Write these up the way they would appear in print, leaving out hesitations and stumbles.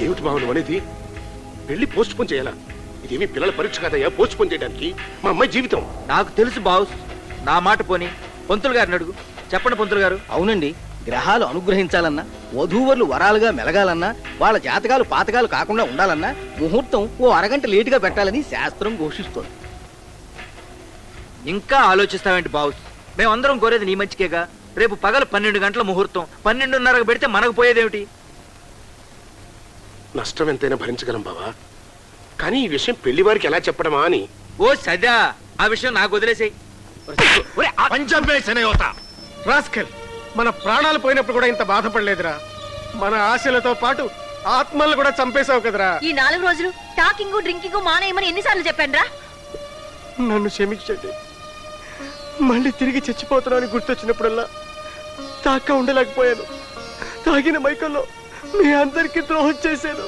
ఏమిటి బావను అనేది? పెళ్లి పోస్ట్ పోన్ చేయాలా? ఇదేమి పిల్లల పరీక్ష కాదయ్యా పోస్ట్ పోన్ చేయడానికి. మా అమ్మాయి జీవితం. నాకు తెలుసు బాస్, నా మాట పోని పంతులు గారిని అడుగు. చెప్పండి పంతులు గారు. అవునండి, గ్రహాలు అనుగ్రహించాలన్నా, వధూవరులు వరాలుగా మెలగాలన్నా, వాళ్ళ జాతకాలు పాతకాలు కాకుండా ఉండాలన్నా ముహూర్తం ఓ అరగంట లేటుగా పెట్టాలని శాస్త్రం ఘోషిస్తోంది. ఇంకా ఆలోచిస్తావేంటి బాస్? మేమందరం కోరేది నీ మంచికేగా. రేపు పగలు 12 గంటల ముహూర్తం, 12:30 పెడితే మనకు పోయేదేమిటి? నష్టం ఎంతైనా భరించగలం బావా, కానీ ఈ విషయం పెళ్లి వారికి ఎలా చెప్పడమా అని. ఓ సదా, ఆ విషయం నాకు వదిలేసేయ్. మన ప్రాణాలు పోయినప్పుడు కూడా ఇంత బాధపడలేదురా. మన ఆశలతో పాటు ఆత్మల్ని కూడా చంపేశావు కదరా. ఈ 4 రోజులు టాకింగ్ డ్రింకింగ్ మానేయమని ఎన్నిసార్లు చెప్పానురా? నన్ను క్షమించండి. మళ్ళీ తిరిగి చచ్చిపోతున్నాను గుర్తొచ్చినప్పుడల్లా తాక ఉండలేకపోయాను. తాగిన మైకంలో మీ అందరికి ద్రోహం చేశాను.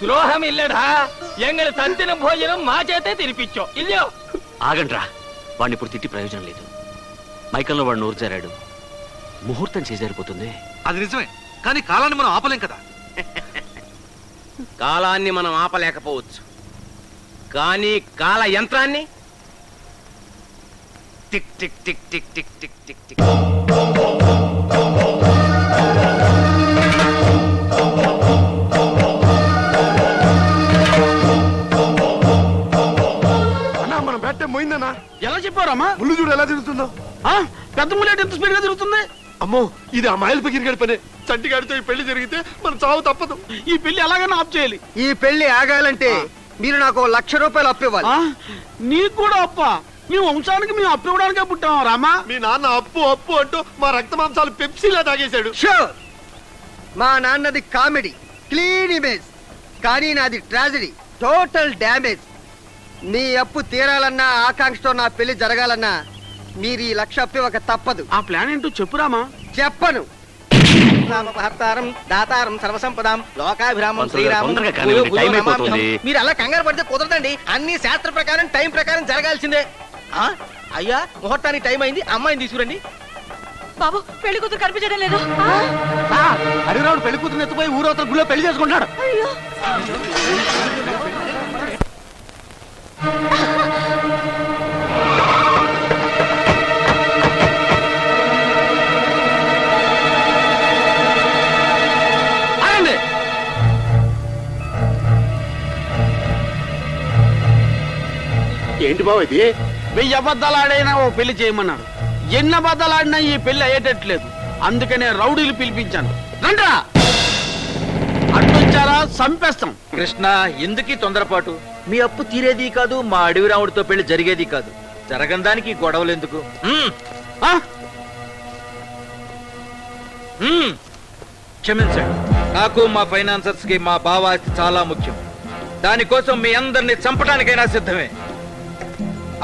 ద్రోహం ఇల్లడా? ఎంగళ తంతిన భోజనం మా చేతే తినిపించో ఇల్లు. ఆగండ్రా, వాడిని ఇప్పుడు తిట్టి ప్రయోజనం లేదు. మైకంలో వాడు నోరు జారాడు, ముహూర్తం చేజారిపోతుంది. అది నిజమే, కానీ కాలాన్ని మనం ఆపలేం కదా. కాలాన్ని మనం ఆపలేకపోవచ్చు, కానీ కాల యంత్రాన్ని tick tick tick tick tick tick tick tick. అన్నా మన బెట్ట పోయిందన్నా. ఎలా చెప్పారమ్మా? ముళ్ళు చూడు ఎలా తిరుగుతుందో. పెద్ద ములేట్ ఎంత స్పీడ్ గా తిరుగుతుంది. అమ్మో, ఇది ఆ మాయల పగిరిగడి పనే. చంటిగాడితో ఈ పెళ్లి జరిగితే మన చావు తప్పదు. ఈ పెళ్లి ఎలాగైనా ఆఫ్ చేయాలి. ఈ పెళ్లి ఆగాలంటే మీరు నాకు 1,00,000 రూపాయలు అప్పు ఇవ్వాలి. నీకు కూడా అప్ప? మీ వంశానికి మేము అప్పు ఇవ్వడానికే పుట్టామా రామా? మీ నాన్న అప్పు అప్పు అంటూ మా రక్త మాంసాలు పెప్సీలా తాగేశాడు. షూర్, మా నాన్నది కామెడీ, క్లీన్ ఇమేజ్, కానీ నాది ట్రాజడీ, టోటల్ డ్యామేజ్. మీ అప్పు తీరాలన్నా, ఆకాంక్షతో నా పెళ్లి జరగాలన్నా మీరు ఈ 1,00,000 అప్పు ఇవ్వక తప్పదు. ఆ ప్లాన్ ఏంటో చెప్పురామా. చెప్పను. దాతారం సర్వసంపదాం లోకాభిరామం తొందరగా కానివ్వండి, టైం అయిపోతుంది. మీరు అలా కంగారు పడితే కుదరదండి. అన్ని శాస్త్ర ప్రకారం టైం ప్రకారం జరగాల్సిందే. అయ్యా, ముహూర్తానికి టైం అయింది, అమ్మాయిని తీసుకురండి. బాబు, పెళ్లి కూతురు కనిపించడం లేదు. అడిగిరావుడు పెళ్లి కూతురు ఎత్తుపోయి ఊరవతల గుళ్ళో పెళ్లి చేసుకుంటున్నాడు. ఏంటి బావ ఇది? 1000 అబద్ధాలు ఆడైనా ఓ పెళ్లి చేయమన్నాడు. ఎన్ని అబద్ధాలు ఆడినా ఈ పెళ్లి అయ్యేటట్లేదు. అందుకనే రౌడీలు పిలిపించాను. రండ్రా, అడ్డొచ్చారా చంపేస్తాం. కృష్ణ, ఎందుకీ తొందరపాటు? మీ అప్పు తీరేది కాదు, మా అడవి రాముడితో పెళ్లి జరిగేది కాదు. జరగని దానికి గొడవలు ఎందుకు? క్షమించండి, నాకు మా ఫైనాన్సర్స్ కి మా బావ చాలా ముఖ్యం. దానికోసం మీ అందరినీ చంపడానికైనా సిద్ధమే.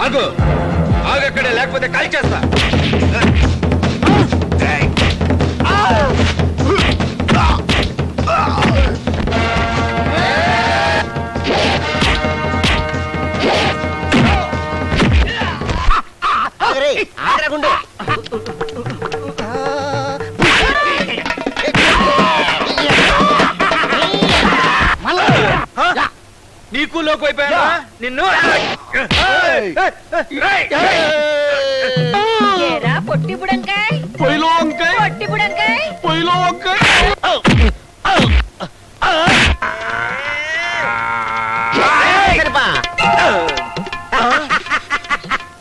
ఆగు, ఆగక్కడే, లేకపోతే కాల్చేస్తా. నీకు లోకి అయిపోయా నిన్ను. పొట్టి బుడంకాయ్, పొయ్యిలో వంకాయ, పొట్టి బుడంకాయ్, పొయ్యిలో వంకాయ.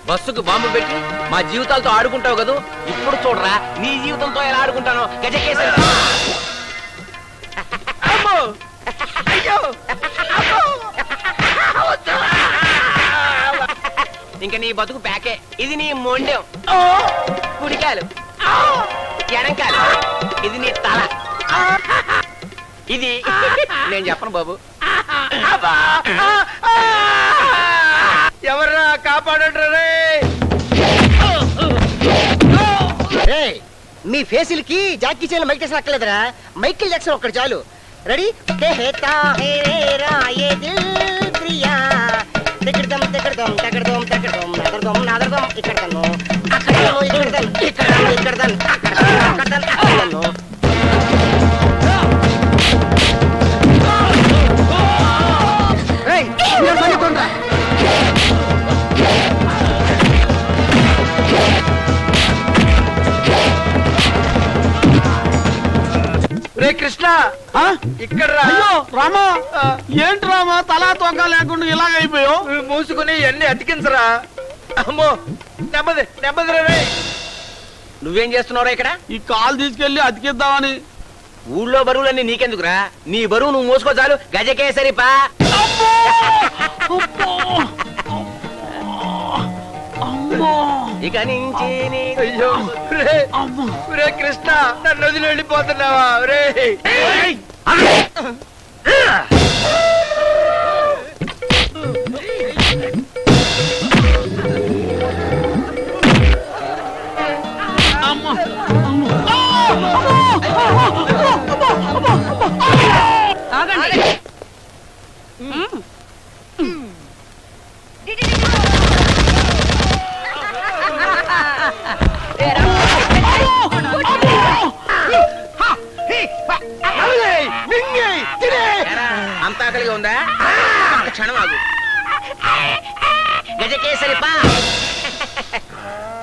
బస్సుకు బాంబు పెట్టి మా జీవితాలతో ఆడుకుంటావు కదా. ఇప్పుడు చూడరా నీ జీవితంతో ఎలా ఆడుకుంటానో. గజకేసరి. అమ్మో, అయ్యో, ఇంకా నీ బతుకు ప్యాకే. ఇది నీ మొండెం. కుడికాలు, ఎడంకాలు, ఇది నీ తల. ఇది నేను చెప్పను బాబు. ఎవర్రా కాపాడండి. మీ ఫేసులకి జాకీ చాన్ మైక్ టైసన్ అక్కర్లేదురా. మైకిల్ జాక్సన్ ఒక్కడు చాలు. రెడీ? ఇక్కడ కృష్ణ ఇక్కడ అయ్యో రామా, ఏంటి రామా తలా తోక లేకుండా ఇలాగైపోయావు? మూసుకుని ఎన్ని అతికించరా. అమ్మో నెమ్మది నెమ్మది రే. నువ్వేం చేస్తున్నావురా ఇక్కడ? ఈ కాలు తీసుకెళ్లి అతికిద్దామని. ఊళ్ళో బరువులన్నీ నీకెందుకురా? నీ బరువు నువ్వు మోసుకో చాలు. గజకేసరిపా. ఇక నుంచి అయ్యో రే కృష్ణ, నన్ను వదిలి వెళ్ళిపోతున్నావా రే? అంత ఆకలిగా ఉందా? ఒక్క క్షణం ఆగు. గజకేసరిపా.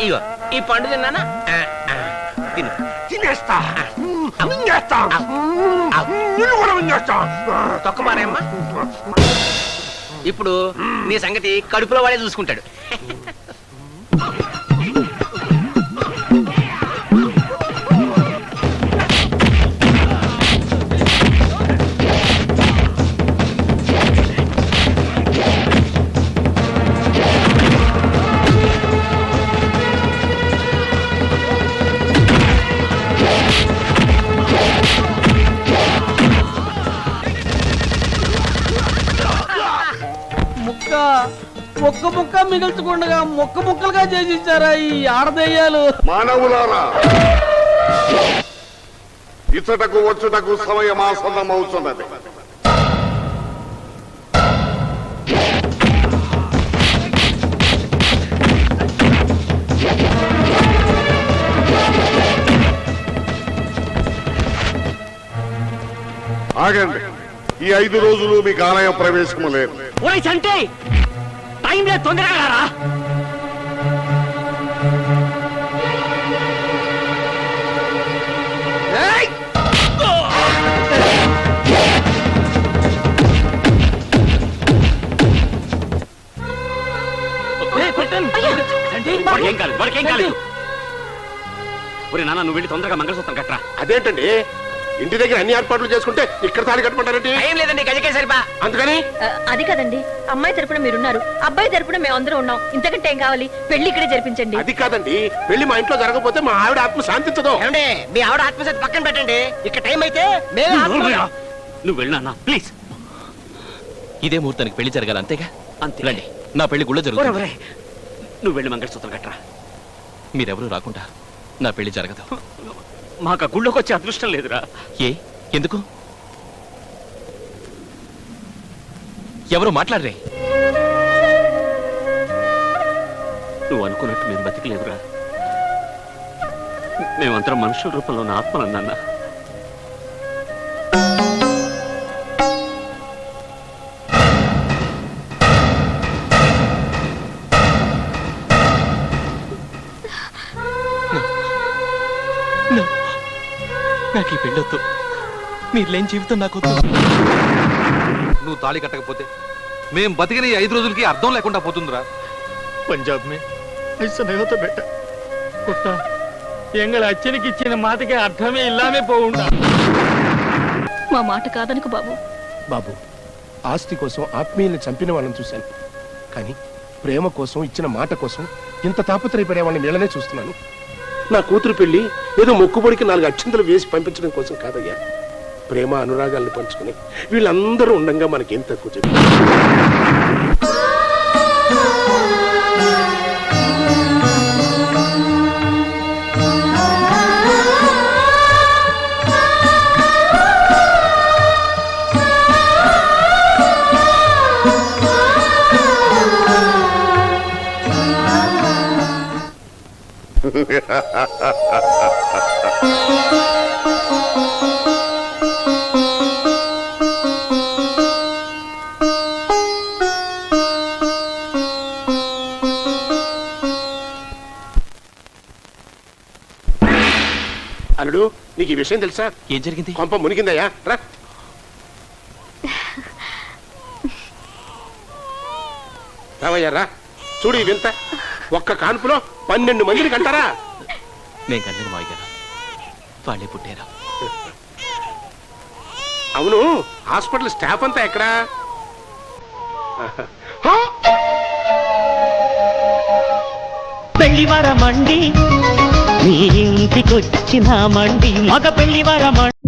ఇగో ఈ పండు తిన్నానా? తిను. తినేస్తా. తొక్కమారేమ్మా. ఇప్పుడు నీ సంగతి కడుపులో వాడే చూసుకుంటాడు. ఒక్క ముక్క మిగిల్చకుండా ముక్క ముక్కలుగా చేసి ఇచ్చారా ఈ ఆడదయ్యాలు. మానవులారా, ఇచ్చటకు వచ్చుటకు సమయమాసన్నమవుతున్నది. ఆగండి, ఈ 5 రోజులు మీకు ఆలయ ప్రవేశము లేదు. అంటే టైం లేదు, తొందరగా రా. ఏం కాలేదు, వాడికేం కాలేదు. ఒరే నాన్న, నువ్వు వెళ్ళి తొందరగా మంగళసూత్రం కట్టరా. అదేంటండి, ఇంటి దగ్గర అన్ని ఏర్పాట్లు చేసుకుంటే ఇక్కడ తాళి కట్టమంటారండి? ఏం లేదండి, గజకేసరిపా. అందుకని అది కదండి, అమ్మాయి తరపున మీరున్నారు, అబ్బాయి తరపున మేమందరం ఉన్నాం. ఇంతకంటే ఏం కావాలి? పెళ్లి ఇక్కడే జరిపించండి. అది కాదండి, పెళ్లి మా ఇంట్లో జరగకపోతే మా ఆవిడ ఆత్మ శాంతించదు. ఏమండి, మీ ఆవిడ ఆత్మశాంతి పక్కన పెట్టండి. ఇక్కడ టైం అయితే నువ్వు వెళ్ళి నాన్న ప్లీజ్. ఇదే ముహూర్తానికి పెళ్లి జరగాలి, అంతేగా? అంతే. రండి, నా పెళ్లి గుళ్ళో జరుగుతుంది. నువ్వు వెళ్ళి మంగళసూత్రం కట్టరా. మీరెవరూ రాకుండా నా పెళ్లి జరగదు. మాకు ఆ గుళ్ళోకి వచ్చే అదృష్టం లేదురా. ఏ, ఎందుకు? ఎవరు మాట్లాడరే? నువ్వు అనుకున్నట్టు మేము బతికలేదురా. మేమంతరం మనుషుల రూపంలో ఉన్న ఆత్మలన్నా. నాకు ఈ పెళ్ళొద్దు, మీరు లేని జీవితం నాకొద్దు. నువ్వు తాళి కట్టకపోతే మేం బతికిన ఈ 5 రోజులకి అర్థం లేకుండా పోతుందిరా. పంజాబ్ మే ఐసా नहीं होता बेटा. कुत्ता ఎంగళ అచ్చనికి ఇచ్చిన మాటకి అర్థమే ఇల్లామే పోవుండా. మా మాట కాదనుకు బాబు. బాబు, ఆస్తి కోసం ఆత్మీయుల్ని చంపిన వాళ్ళని చూశాను, కానీ ప్రేమ కోసం, ఇచ్చిన మాట కోసం ఇంత తాపత్రయపడే వాళ్ళని నీళ్ళనే చూస్తున్నాను. నా కూతురు పెళ్లి ఏదో మొక్కుబడికి 4 అక్షంతలు వేసి పంపించడం కోసం కాదయ్యా. ప్రేమ అనురాగాలను పంచుకుని వీళ్ళందరూ ఉండగా మనకేం తక్కువ చెప్పి. అల్లుడు, నీకు ఈ విషయం తెలుసా? ఏం జరిగింది? కొంప మునిగిందయ్యా. రా. రావయ్యా రా. చూడు ఈ వింత. ఒక్క కాన్పులో 12 మందిని కంటారా? నేను కన్నాను మావయ్య గారు, వాళ్ళే పుట్టారా. అవును, హాస్పిటల్ స్టాఫ్ అంతా ఎక్కడా? పెళ్లివారమండి, మీ ఇంటికొచ్చిన మండి, మగ పెళ్లివారమండి.